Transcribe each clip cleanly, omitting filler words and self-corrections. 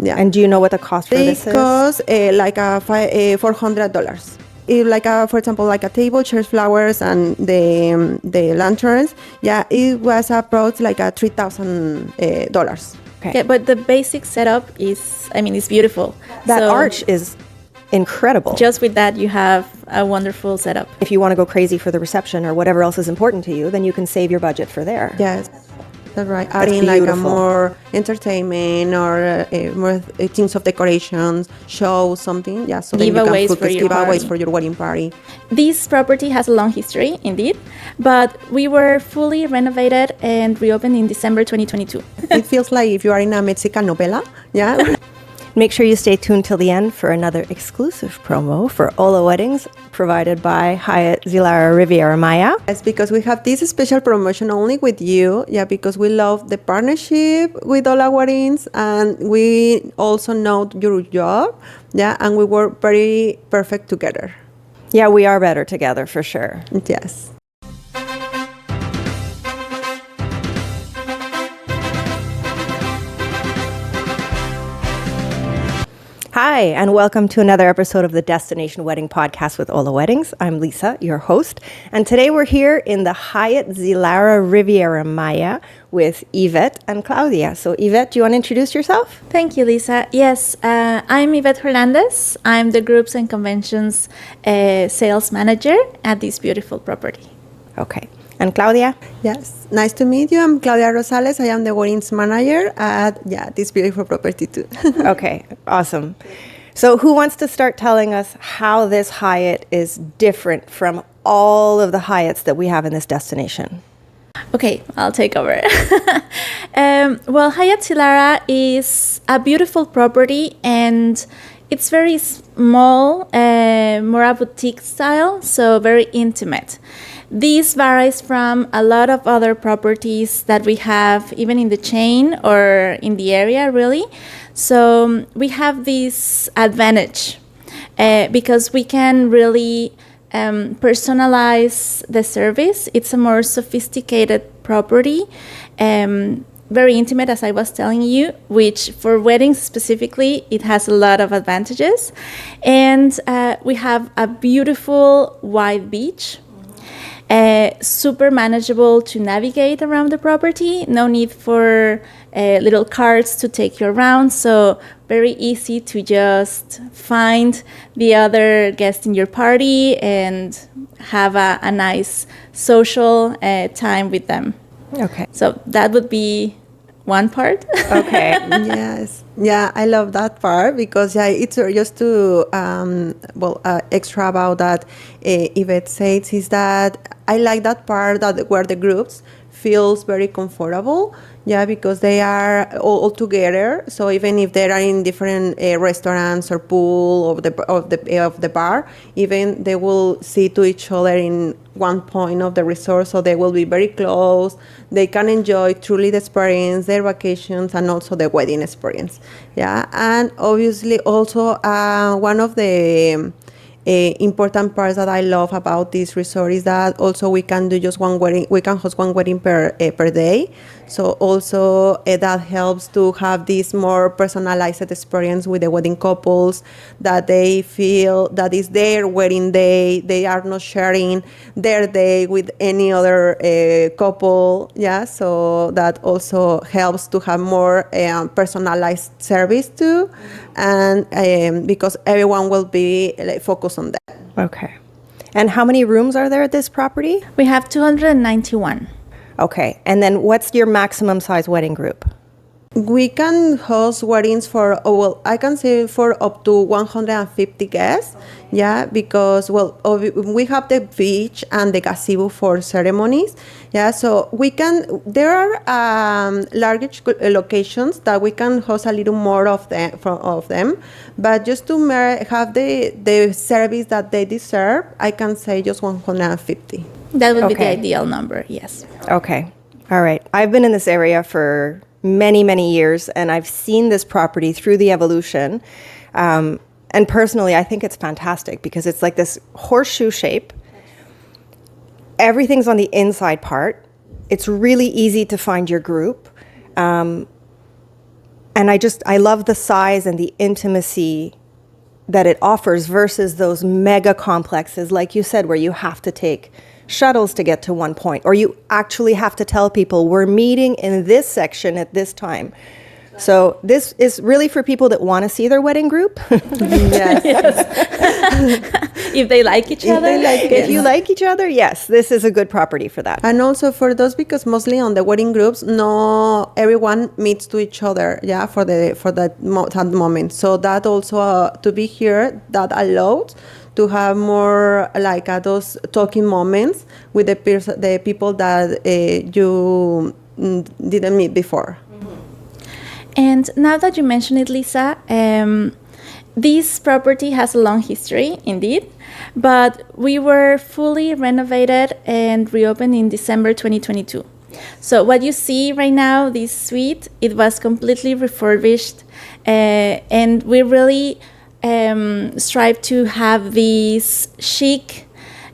Yeah. And do you know what the cost for this is? It costs $400. For example, like a table, chairs, flowers, and the lanterns. Yeah, it was approached like a $3,000. Okay, but the basic setup is, it's beautiful. That arch is incredible. Just with that, you have a wonderful setup. If you want to go crazy for the reception or whatever else is important to you, then you can save your budget for there. Yes, that's right. Adding like a more entertainment or more things of decorations, show something. Yeah, so then you can giveaways for your wedding party. This property has a long history, indeed, but we were fully renovated and reopened in December 2022. It feels like if you are in a Mexican novela. Yeah. Make sure you stay tuned till the end for another exclusive promo for Hola Weddings provided by Hyatt Zilara Riviera Maya. It's because we have this special promotion only with you. Yeah, because we love the partnership with Hola Weddings and we also know your job. Yeah, and we work very perfect together. Yeah, we are better together for sure. Yes. Hi, and welcome to another episode of the Destination Wedding Podcast with Hola Weddings. I'm Lisa, your host, and today we're here in the Hyatt Zilara Riviera Maya with Yvette and Claudia. So Yvette, do you want to introduce yourself? Thank you, Lisa. Yes, I'm Yvette Hernandez. I'm the Groups and Conventions sales manager at this beautiful property. Okay. And Claudia? Yes, nice to meet you. I'm Claudia Rosales. I am the weddings manager at this beautiful property too. Okay, awesome. So who wants to start telling us how this Hyatt is different from all of the Hyatts that we have in this destination? Okay, I'll take over. Well, Hyatt Zilara is a beautiful property and it's very small, more a boutique style, so very intimate. This varies from a lot of other properties that we have even in the chain or in the area, really. So we have this advantage because we can really personalize the service. It's a more sophisticated property, very intimate, as I was telling you, which for weddings specifically, it has a lot of advantages. And we have a beautiful wide beach. Super manageable to navigate around the property. No need for little carts to take you around. So very easy to just find the other guest in your party and have a nice social time with them. Okay. So that would be one part. Okay. Yes. Yeah, I love that part because it's just to extra about that. Yvette says is that I like that part that where the groups feels very comfortable. Yeah, because they are all together. So even if they are in different restaurants or pool of the bar, even they will see to each other in one point of the resort. So they will be very close. They can enjoy truly the experience, their vacations, and also the wedding experience. Yeah, and obviously also one of the important parts that I love about this resort is that also we can do just one wedding. We can host one wedding per day. So also that helps to have this more personalized experience with the wedding couples, that they feel that is their wedding day. They are not sharing their day with any other couple. Yeah, so that also helps to have more personalized service too, and because everyone will be focused on that. Okay. And how many rooms are there at this property? We have 291. Okay. And then what's your maximum size wedding group? We can host weddings for, I can say for up to 150 guests. Yeah, because, we have the beach and the gazebo for ceremonies. Yeah, so there are large locations that we can host a little more of them. But just to have the service that they deserve, I can say just 150. That would be the ideal number, yes. Okay. All right. I've been in this area for many, many years, and I've seen this property through the evolution. And personally, I think it's fantastic because it's like this horseshoe shape. Everything's on the inside part. It's really easy to find your group. And And I love the size and the intimacy that it offers versus those mega complexes, like you said, where you have to take shuttles to get to one point, or you actually have to tell people we're meeting in this section at this time. So this is really for people that want to see their wedding group. Yes. If they like each other. If you like each other, yes, this is a good property for that. And also for those, because mostly on the wedding groups, no everyone meets to each other, for that moment. So that also to be here, that allowed to have more like those talking moments with the people that you didn't meet before. And now that you mention it, Lisa, this property has a long history, indeed, but we were fully renovated and reopened in December 2022. So what you see right now, this suite, it was completely refurbished, and we really strive to have this chic,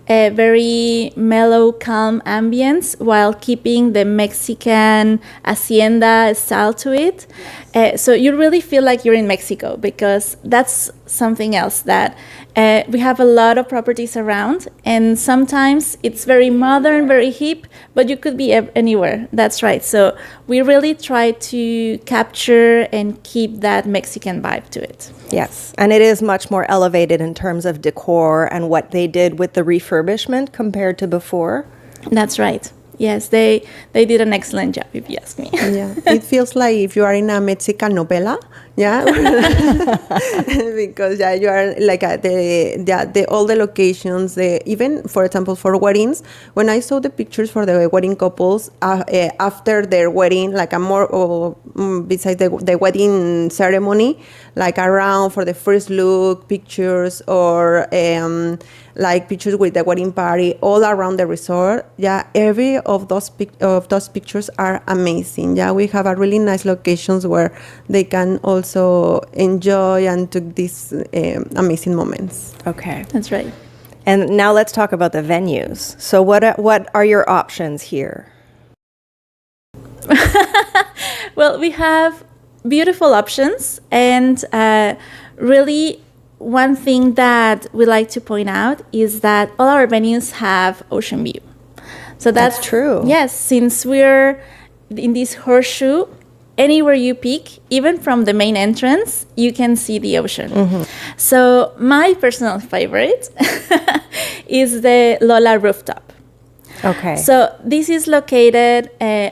very mellow, calm ambience while keeping the Mexican hacienda style to it. So you really feel like you're in Mexico, because that's something else that we have a lot of properties around, and sometimes it's very modern, very hip, but you could be anywhere. That's right. So we really try to capture and keep that Mexican vibe to it. Yes, and it is much more elevated in terms of decor and what they did with the refurbishment compared to before. That's right. Yes, they did an excellent job, if you ask me. Yeah, it feels like if you are in a Mexican novela, because you are like the all the locations, even for example for weddings. When I saw the pictures for the wedding couples after their wedding, like a more besides the wedding ceremony, like around for the first look pictures or like pictures with the wedding party all around the resort. Yeah, every of those pictures are amazing. Yeah, we have a really nice locations where they can also enjoy and took these amazing moments. Okay. That's right. And now let's talk about the venues. So what are your options here? Well, we have beautiful options, and really one thing that we like to point out is that all our venues have ocean view. So that's true. Yes, since we're in this horseshoe, anywhere you pick, even from the main entrance, you can see the ocean. Mm-hmm. So my personal favorite is the Lola rooftop. Okay. So this is located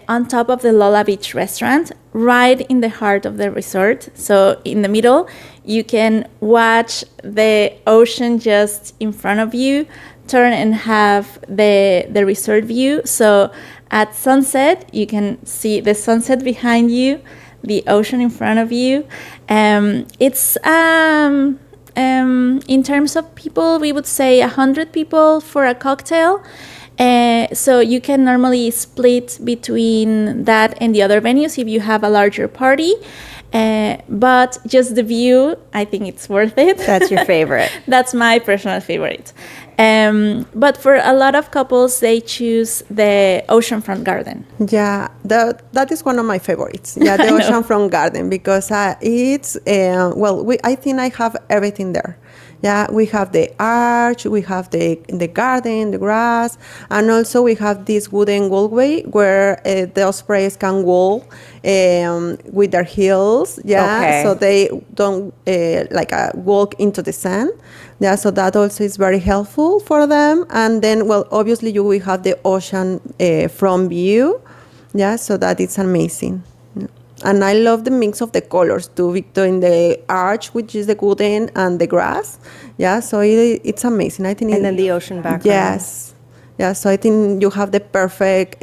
on top of the Lola Beach restaurant, right in the heart of the resort. So in the middle, you can watch the ocean just in front of you, turn and have the resort view. So at sunset, you can see the sunset behind you, the ocean in front of you. It's in terms of people, we would say 100 people for a cocktail. So you can normally split between that and the other venues if you have a larger party. But just the view, I think it's worth it. That's your favorite. That's my personal favorite. But for a lot of couples, they choose the oceanfront garden. Yeah, that is one of my favorites. Yeah, the oceanfront garden, because it's I think I have everything there. Yeah, we have the arch, we have the garden, the grass, and also we have this wooden walkway where the ospreys can walk with their heels. Yeah, okay. So they don't walk into the sand. Yeah, so that also is very helpful for them. And then, well, obviously you will have the ocean from view. Yeah, so that is amazing. And I love the mix of the colors too, between the arch, which is the wooden, and the grass. Yeah, so it's amazing. I think. And then the ocean background. Yes. Yeah, so I think you have the perfect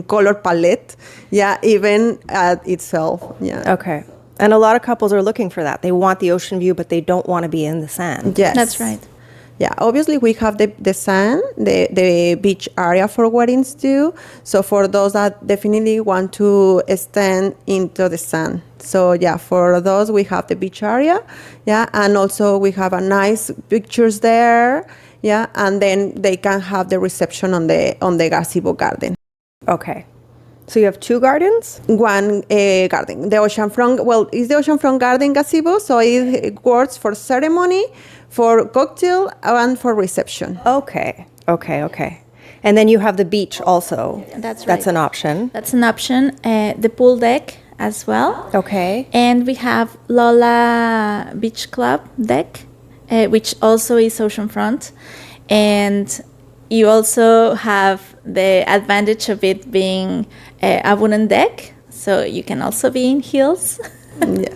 color palette. Yeah, even at itself. Yeah. Okay. And a lot of couples are looking for that. They want the ocean view, but they don't want to be in the sand. Yes. That's right. Yeah, obviously we have the sand, the beach area for weddings too. So for those that definitely want to stand into the sand. So yeah, for those we have the beach area. Yeah, and also we have a nice pictures there. Yeah, and then they can have the reception on the gazebo garden. Okay. So you have 2 gardens? One garden, the oceanfront. Well, it's the oceanfront garden gazebo, so it works for ceremony, for cocktail, and for reception. Okay. And then you have the beach also. That's That's right. an option. That's an option. The pool deck as well. Okay. And we have Lola Beach Club deck, which also is oceanfront. And you also have the advantage of it being a wooden deck, so you can also be in heels. Yeah.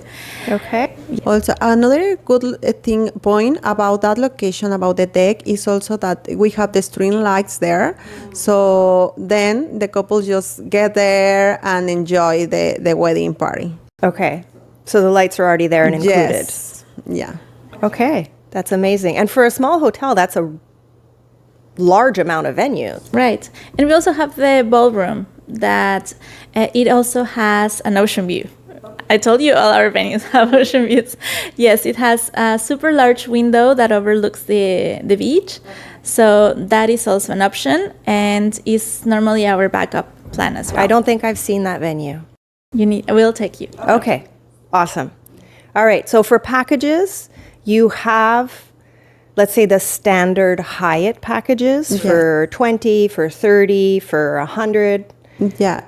Okay. Also, another good point about that location, about the deck, is also that we have the string lights there. So then the couple just get there and enjoy the wedding party. Okay. So the lights are already there and included. Yes. Yeah. Okay. That's amazing. And for a small hotel, that's a large amount of venue. Right. And we also have the ballroom that it also has an ocean view. I told you all our venues have ocean views. Yes, it has a super large window that overlooks the beach. So that is also an option and is normally our backup plan as well. I don't think I've seen that venue. We'll take you. Okay. Awesome. All right. So for packages, you have, let's say, the standard Hyatt packages for 20, for 30, for 100. Yeah.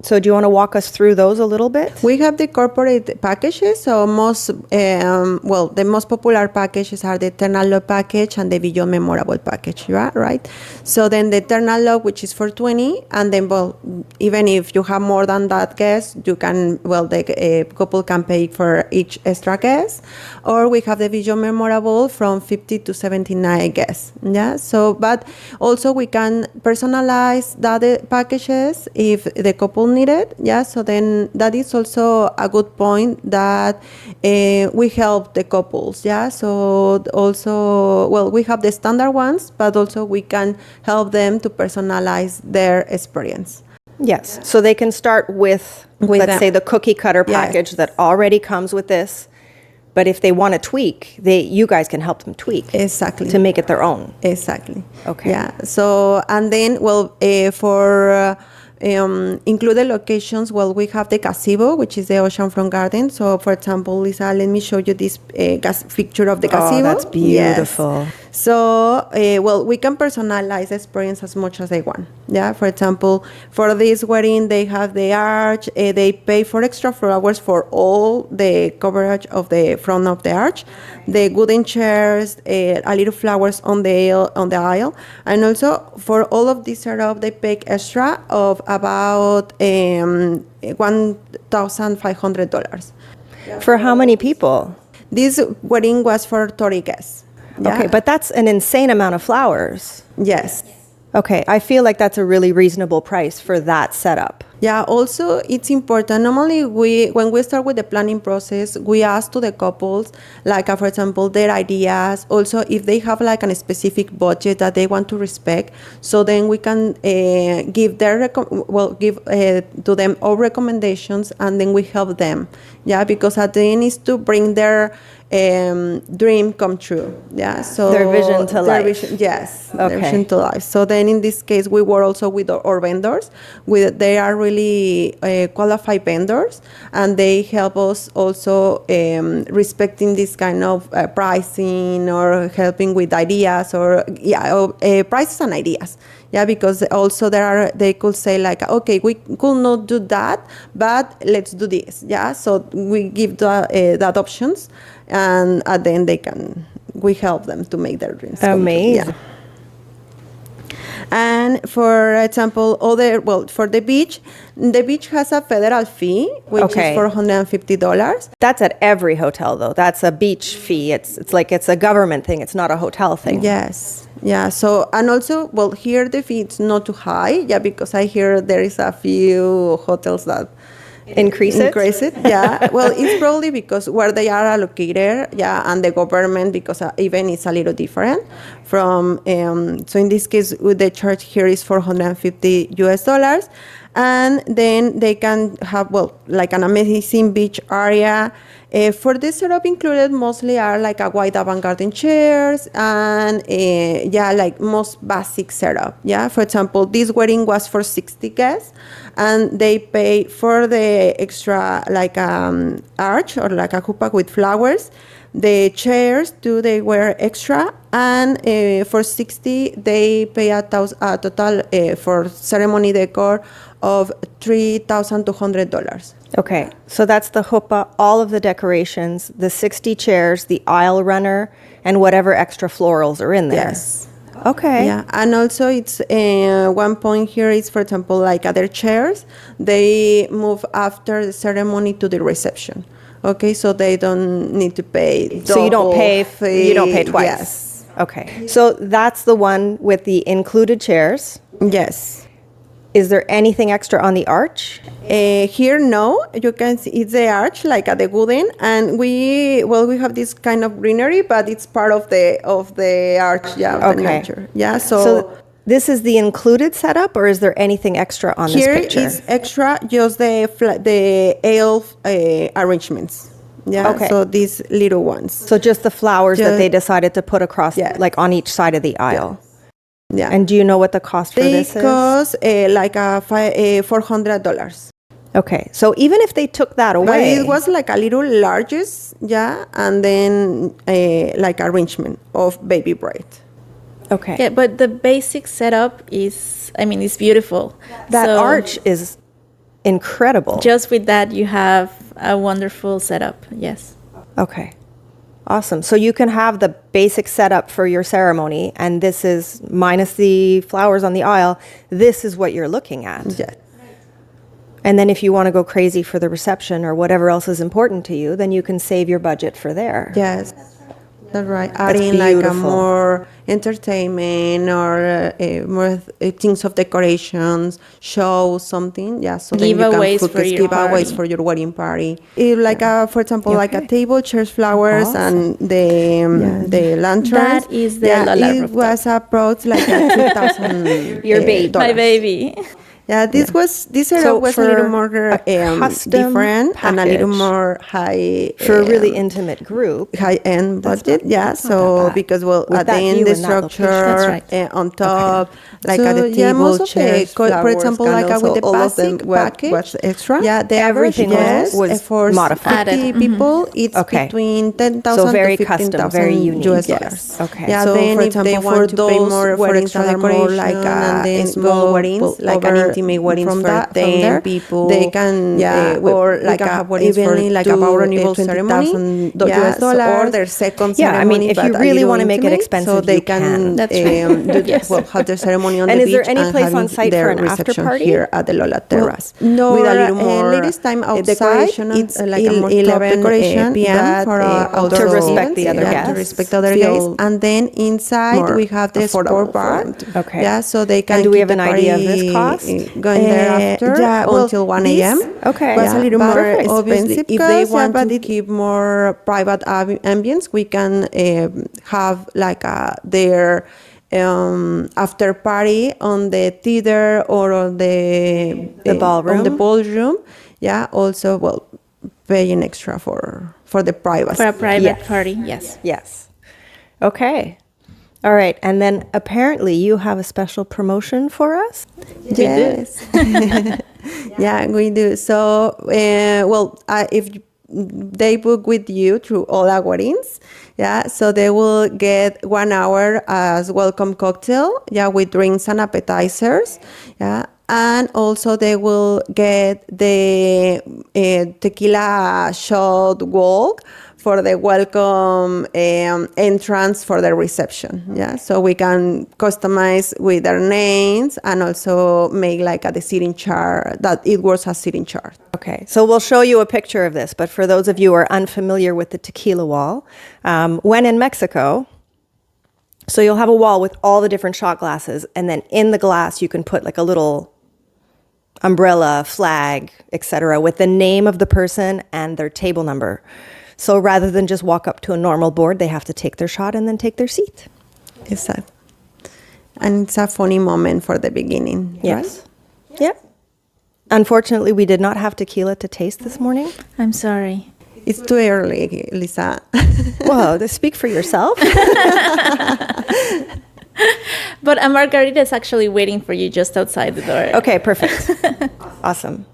So do you want to walk us through those a little bit? We have the corporate packages. So the most popular packages are the Eternal Love package and the Beyond Memorable package, right? So then the Eternal Love, which is for 20, and then, even if you have more than that guest, you can, the couple can pay for each extra guest. Or we have the Beyond Memorable from 50 to 79 guests, yeah? So, but also we can personalize that packages if the couple needed, yeah. So then that is also a good point that we help the couples, yeah. So also, we have the standard ones, but also we can help them to personalize their experience. Yes. So they can start with let's say, the cookie cutter package that already comes with this. But if they want to tweak, you guys can help them tweak. Exactly. To make it their own. Exactly. Okay. Yeah. So, and then, for included locations, we have the gazebo, which is the oceanfront garden. So, for example, Lisa, let me show you this picture of the gazebo. Oh, that's beautiful. Yes. So, we can personalize the experience as much as they want. Yeah. For example, for this wedding, they have the arch. They pay for extra flowers for all the coverage of the front of the arch, the wooden chairs, a little flowers on the aisle, and also for all of this setup, they pay extra of about $1,500. For how many people? This wedding was for 30 guests. Yeah. Okay, but that's an insane amount of flowers. Yes. Okay, I feel like that's a really reasonable price for that setup. Yeah, also it's important. Normally, when we start with the planning process, we ask to the couples, for example, their ideas. Also, if they have a specific budget that they want to respect, so then we can give to them all recommendations, and then we help them. Yeah, because at the end is to bring their dream come true. Yeah, so their vision to life. Yes, okay. Their vision to life. So then in this case, we work also with our vendors. They are really qualified vendors, and they help us also respecting this kind of pricing, or helping with ideas, or prices and ideas. Yeah, because also they could say okay, we could not do that, but let's do this. Yeah, so we give that options, and then we help them to make their dreams come true. Amazing. Yeah. And for example, for the beach has a federal fee, which is $450. That's at every hotel, though. That's a beach fee. It's a government thing. It's not a hotel thing. Yes. Yeah. So, and also, here the fee is not too high. Yeah, because I hear there is a few hotels that increase it. Yeah. Well, it's probably because where they are located. Yeah, and the government, because even it's a little different from. So in this case, the charge here is $450. And then they can have, like an amazing beach area. For this setup included mostly are like a white avant-garde chairs and like most basic setup. Yeah, for example, this wedding was for 60 guests, and they pay for the extra like arch or like a chuppah with flowers. The chairs too, they were extra, and for 60 they pay a total for ceremony decor of $3,200. Okay, so that's the chuppah, all of the decorations, the 60 chairs, the aisle runner, and whatever extra florals are in there. Yes. Okay. Yeah, and also it's one point here is, for example, like other chairs, they move after the ceremony to the reception. Okay, so they don't need to pay. So you don't pay fee. you don't pay twice. Yes. Okay. So that's the one with the included chairs. Yes. Is there anything extra on the arch? Here, no. You can see it's the arch, like at the Gooden, and we have this kind of greenery, but it's part of the arch, of the nature. Yeah. So this is the included setup, or is there anything extra on this picture? Here is extra, just the aisle arrangements. Yeah. Okay. So these little ones. So just the flowers that they decided to put across, like on each side of the aisle. Yeah. And do you know what the cost for this is? They cost like $400. Okay. So even if they took that away, But it was like a little largest, and then like arrangement of baby bride. okay. Yeah, but the basic setup is beautiful. That So arch is incredible. just with that, you have a wonderful setup. Yes. Okay. Awesome. So you can have the basic setup for your ceremony, and this is minus the flowers on the aisle. This is what you're looking at. Yeah. And then if you want to go crazy for the reception or whatever else is important to you, then you can save your budget for there. Yes. That's right. Adding like a more entertainment or more things of decorations, show something. Yeah. So then you Giveaways can for your giveaways party. for your wedding party. Like for example, like a table, chairs, flowers, Awesome. and the lanterns. That is the Lola it rooftop. was approached like $2,000. Your baby. My baby. Yeah, this setup was a for little more custom different and a little package more high for a really intimate group. high-end budget. not So that bad. because With at the that end view the and that location. structure That's right. on top, like So, at the table, most of the chairs, for flowers, example, like candles, with the all of them basic was package, extra? Yeah, the Everything average was for modified. 50 people, it's Okay. between 10,000 So very to custom, 15,000 very unique. US Yes. dollars. Okay. Yeah, So then for if example, they for want to pay those more for weddings extra that are more decoration like and then small go weddings, like an over intimate weddings from for that, 10 there, people, they can or we like can a have weddings for evenly like a two, vow renewal ceremony, US dollars, or their second Yeah, I ceremony. mean, if but you a really little want to make it intimate, expensive, so they you can That's right. yes. Have their ceremony on And the is there beach any and place having on site their for an after reception party? here at the Lola Terrace. No, With a little more ladies' time outside. decoration. It's Like a more 11 decoration p.m. for to respect the other guests. To respect other guests. And then inside we have the sport bar. Okay. Yeah, so they can. And do we keep have an the idea of this party cost? Going there after until 1 a.m. Okay. Was a little But more obviously, expensive. If they want to keep more private ambience, we can have like their after party on the theater or on the ballroom. On the ballroom. Yeah. Also, paying extra for the privacy. For a private Yes. party, yes. Yes. Okay. All right. And then apparently you have a special promotion for us? Yes. Yeah, we do. So, if they book with you through Hola Weddings, yeah, so they will get 1 hour as welcome cocktail, yeah, with drinks and appetizers, yeah. And also they will get the tequila shot walk for the welcome entrance for the reception. Yeah, so we can customize with their names and also make like the seating chart that it works as seating chart. Okay, so we'll show you a picture of this, but for those of you who are unfamiliar with the tequila wall, when in Mexico, so you'll have a wall with all the different shot glasses, and then in the glass you can put like a little umbrella, flag, etc., with the name of the person and their table number. So rather than just walk up to a normal board, they have to take their shot and then take their seat. Exactly. And it's a funny moment for the beginning. Yes. Yep. Unfortunately, we did not have tequila to taste this morning. I'm sorry. It's too early, Lisa. Well, to speak for yourself. But a margarita is actually waiting for you just outside the door. Okay, perfect. Awesome.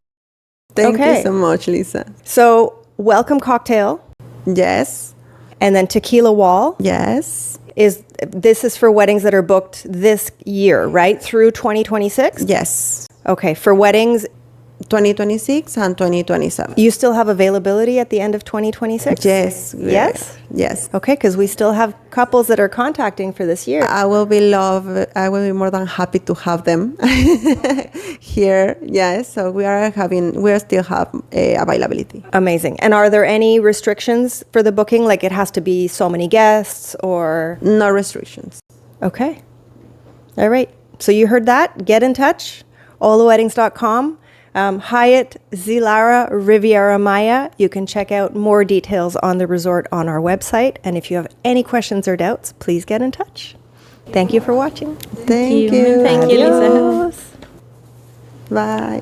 Thank Okay. you so much, Lisa. So, welcome cocktail Yes. and then tequila wall. Yes. This is for weddings that are booked this year, right? Through 2026? Yes. Okay, for weddings, 2026 and 2027. you still have availability at the end of 2026? Yes. Yes? Yes. Okay, because we still have couples that are contacting for this year. I will be more than happy to have them here. Yes. So we still have availability. Amazing. And are there any restrictions for the booking? Like it has to be so many guests or? No restrictions. Okay. All right. So you heard that. Get in touch. holaweddings.com. Hyatt Zilara Riviera Maya. You can check out more details on the resort on our website. And if you have any questions or doubts, please get in touch. Thank you for watching. Thank you. Thank you, Lisa. Adios. Bye.